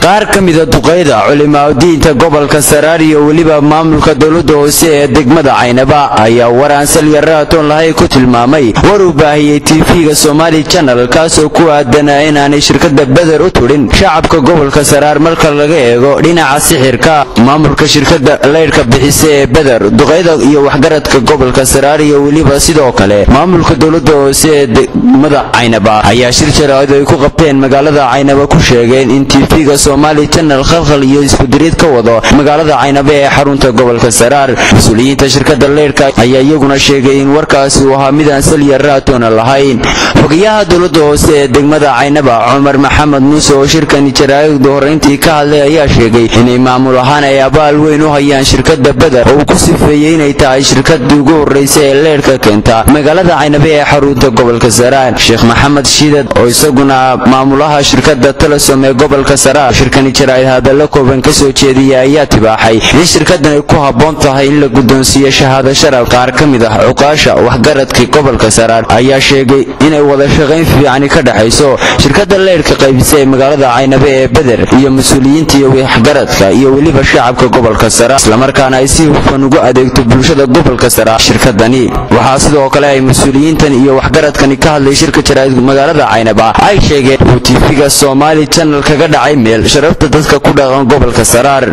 qaar kamid ah duqeyda culimada diinta gobolka Saraar iyo waliba maamulka dawladda hoose ee degmada Caynaba ayaa waraan saliyaraatoon lahay ku tilmaamay war u baahiyay TV-ga Somali Channel kaas oo ku aadanaa in aanay shirkadda Badar u turin shacabka gobolka Saraar marka laga eego dhinaca sixirka maamulka shirkadda leerka bixisay ee Badar duqeyda iyo waxgaradka gobolka Saraar iyo waliba sidoo kale maamulka dawladda hoose ee degmada Caynaba ayaa shir jaraa'id ay ku qabteen magaalada Caynaba ku sheegeen in TV-ga Somali Channel khalkhal iyo isku dirid ka wado magaalada Caynaba ee xarunta gobolka Saraar mas'uuliyiinta shirkadda leerka ayaa iyaguna sheegay in warkaasi uu ahaa mid aan saliyaraatoon lahayn xogayaha dawladda hoose ee degmada Caynaba Umar Maxamed Muuse oo shirkan jaraa'id horeyntii ka hadlay ayaa sheegay in maamul ahaan ay abaal weyn u hayaan shirkadda Badar oo ku sifeeyay inay tahay shirkadii ugu horeysay ee leerka keenta magaalada Caynaba ee xarunta gobolka Saraar Sheekh Maxamed Shiidad oo isaguna maamulaha shirkadda Telesom ee gobolka Saraar shirkan jaraa'id hadallo kooban ka soo jeediyay ayaa tibaaxay in shirkaddan ay ku habboon tahay in la guddoonsiyo shahaado sharaf qaar kamid ah cuqaasha waxgaradka gobolka Saraar ayaa sheegay inay wada shaqayn fiican ka dhaxayso shirkadda leerka qaybisay magaalada Caynaba ee Badar iyo mas'uuliyiinta iyo waxgaradka iyo waliba shacabka gobolka Saraar isla markaana ay si hufan ugu adeegto bulshada gobolka Saraar shirkaddani waxa sidoo kale ay mas'uuliyiintan iyo waxgaradkani ka hadlay shirka jaraa'id magaalada Caynaba ay sheegeen in TV-ga Somali Channel kaga dhacay meel sharafta dadka ku dhaqan gobolka Saraar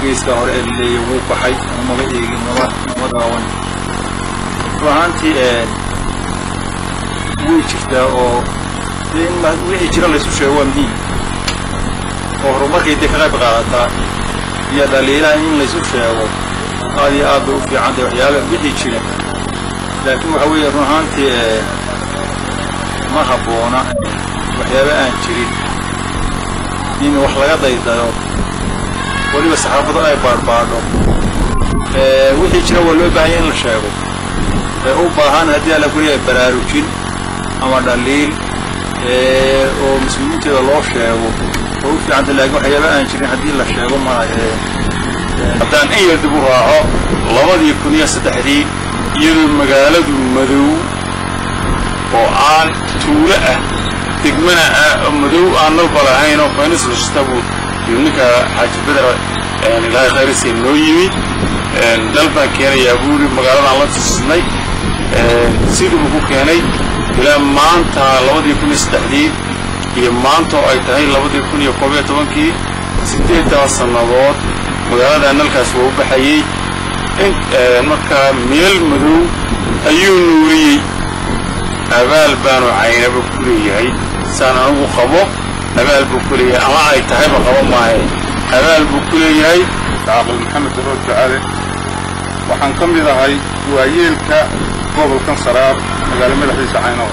geeska hore ee leeyahay baxay ama la eegin nabadaawan waxaantii way jirtaa oo wixii jira la isu sheego waa muhiim oo horumarkay ka qayb qaadataa iyo dhaliilaha in la isu sheego aad iyo aad u fiican tahay waxyaalaha wixii jira laakiin waxa weeye ruuxaantii ma habboona waxyaaba aan jirin in wax laga daydayo waliba saxaafada ay baarbaadho wixii jira waa loo baahan yahay in la sheego u baahan haddii la guriga baraarujin ama dhaliil oo mas'uuliyiinta loo sheego oo fiican laakiin waxyaaba aan jirin haddii la sheego ma haddaan ay dib u raaco 2003 iyadoo magaaladu madow oo aan tuulo ah degmana madow aan nal balahayn oo faynis istagu يونيكا حاج بدر إلهي خير سينويمي دلبا كان يابوري مقالنا الله تسني سيدو بكو كاني إلى مانتا لابد يكون استحديد هي مانتا أي تهي لابد يكون يقوبية طبانكي 6 سنوات مقالنا نلكاس وبحيي مركا ميل مدو أيو نوري أبال بانو عينة بكوري سانا نبو خبو أبال بكوري أما أي تهيب قوام معي أبال بكوري عقل محمد الرد تعالى وحن كم لذا هاي وأيلك قبل كان سراب مقال ملحيس عينه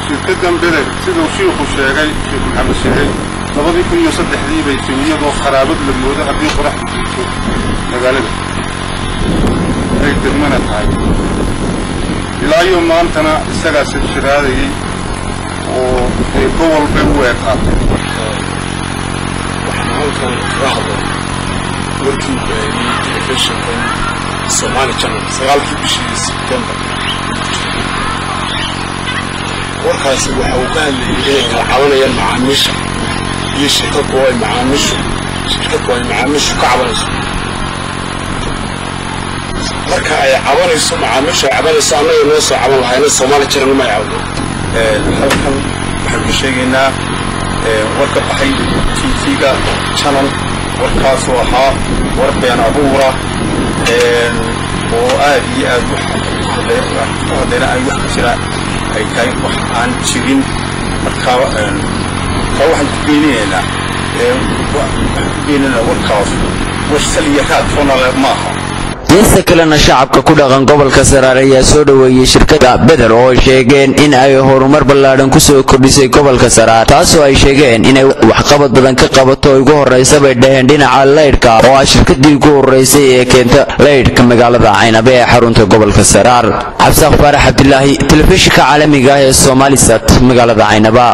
شركة بدر سيدو شيخ الشيخي شيخ محمد الشيخي لابد يكون يصدح لي بيتمية وخرابط للمودة حتى يقرح مقال هاي تدمنت هاي إلى يوم ما أنتنا السقاس الشراري وقول بويقات وحنا هلكن رهضة وركي تلفزيون Somali Channel sagaalkii bishii September warkaasi waxa uu ka hadlayay in ay caawinayaan macaamiisha iyo shirkaddu ay macaamiishu ka cabanayso marka ay cabanayso macaamiisha ay cabanayso annaga noo soo caban lahayna Somali Channel ma yaawdo halkan waxaan ka sheegaynaa warka baxay TV-ga Channel warkaas oo ahaa war been abuura oo aad iyo aad u hadlayna ay wax jira ay tahay wax aan jirin marka waxaan ku beeninaynaa warkaas wax saliyakaad fonala maaha inta kalena shacabka ku dhaqan gobolka Saraar ayaa soo dhaweeyay shirkadda Badar oo sheegeen in ay horumar ballaaran ku soo kordhisay gobolka Saraar taasoo ay sheegeen in ay waxqabad badan ka qabato ugu horeysay bay dhaheen dhinaca leerka oo ah shirkaddii ugu horeysay ee keenta leerka magaalada Caynaba ee xarunta gobolka Saraar Cabdi Faarax Abdullaahi telefishinka caalamiga ah ee Somalisat magaalada Caynaba